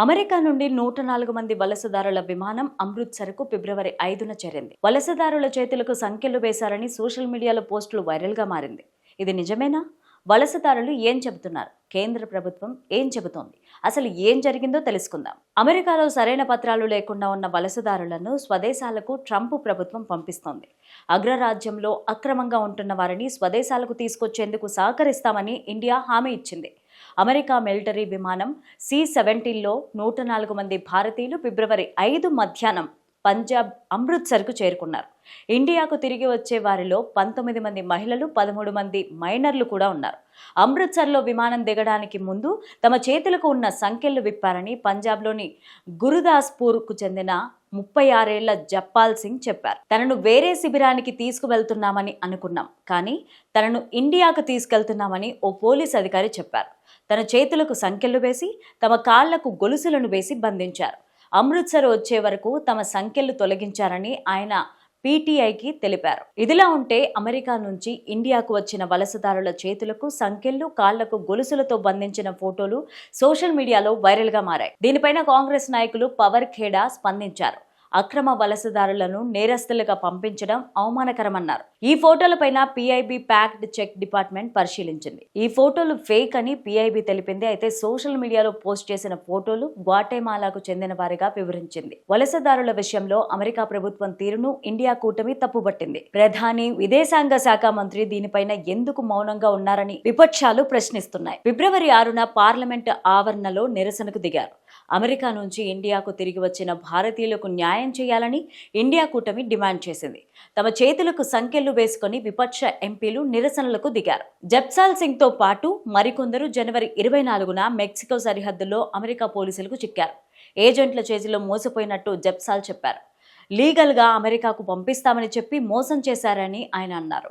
America నుండి 104 మంది వలసదారుల విమానం అమృత్సర్కు ఫిబ్రవరి 5న చేరింది. వలసదారుల చేతులకు సంకెళ్లు వేశారని సోషల్ మీడియాలో పోస్టులు వైరల్గా మారింది. ఇది నిజమేనా? వలసదారులు ఏం చెబుతున్నారు? కేంద్ర ప్రభుత్వం ఏం చెబుతోంది? అసలు ఏం జరిగిందో తెలుసుకుందాం. అమెరికాలో సరైన పత్రాలు లేకుండా ఉన్న వలసదారులను స్వదేశాలకు ట్రంప్ ప్రభుత్వం పంపిస్తోంది. అగ్రరాజ్యంలో అక్రమంగా ఉంటున్న వారిని స్వదేశాలకు తీసుకొచ్చేందుకు సహకరిస్తామని ఇండియా హామీ ఇచ్చింది. అమెరికా మిలిటరీ విమానం C-17లో 104 మంది భారతీయులు ఫిబ్రవరి 5 మధ్యాహ్నం పంజాబ్ అమృత్సర్కు చేరుకున్నారు. ఇండియాకు తిరిగి వచ్చే వారిలో 19 మంది మహిళలు, 13 మంది మైనర్లు కూడా ఉన్నారు. అమృత్సర్లో విమానం దిగడానికి ముందు తమ చేతులకు ఉన్న సంకెళ్లు విప్పారని పంజాబ్లోని గురుదాస్పూర్కు చెందిన 36 ఏళ్ల జప్పాల్ సింగ్ చెప్పారు. తనను వేరే శిబిరానికి తీసుకువెళ్తున్నామని అనుకున్నాం, కానీ తనను ఇండియాకు తీసుకెళ్తున్నామని ఓ పోలీస్ అధికారి చెప్పారు. తన చేతులకు సంకెళ్లు వేసి తమ కాళ్లకు గొలుసులను వేసి బంధించారు. అమృత్సర్ వచ్చే వరకు తమ సంకెళ్లు తొలగించారని ఆయన PTIకి తెలిపారు. ఇదిలా ఉంటే అమెరికా నుంచి ఇండియాకు వచ్చిన వలసదారుల చేతులకు సంకెళ్లు, కాళ్లకు గొలుసులతో బంధించిన ఫోటోలు సోషల్ మీడియాలో వైరల్గా మారాయి. దీనిపైన కాంగ్రెస్ నాయకులు పవర్ ఖేడా స్పందించారు. అక్రమ వలసదారులను నేరస్తులుగా పంపించడం అవమానకరమన్నారు. ఈ ఫోటోలపైన PIB ఫ్యాక్ట్ చెక్ డిపార్ట్మెంట్ పరిశీలించింది. ఈ ఫోటోలు ఫేక్ అని PIB తెలిపింది. అయితే సోషల్ మీడియాలో పోస్ట్ చేసిన ఫోటోలు గ్వాటెమాలాకు చెందిన వారిగా వివరించింది. వలసదారుల విషయంలో అమెరికా ప్రభుత్వం తీరును ఇండియా కూటమి తప్పుపట్టింది. ప్రధాని, విదేశాంగ శాఖ మంత్రి దీనిపైన ఎందుకు మౌనంగా ఉన్నారని విపక్షాలు ప్రశ్నిస్తున్నాయి. ఫిబ్రవరి 6న పార్లమెంట్ ఆవరణలో నిరసనకు దిగారు. అమెరికా నుంచి ఇండియాకు తిరిగి వచ్చిన భారతీయులకు న్యాయం చేయాలని ఇండియా కూటమి డిమాండ్ చేసింది. తమ చేతులకు సంకెళ్లు వేసుకుని విపక్ష ఎంపీలు నిరసనలకు దిగారు. జప్సాల్ సింగ్ తో పాటు మరికొందరు జనవరి 24న మెక్సికో సరిహద్దులో అమెరికా పోలీసులకు చిక్కారు. ఏజెంట్ల చేతిలో మోసపోయినట్టు జప్సాల్ చెప్పారు. లీగల్గా అమెరికాకు పంపిస్తామని చెప్పి మోసం చేశారని ఆయన అన్నారు.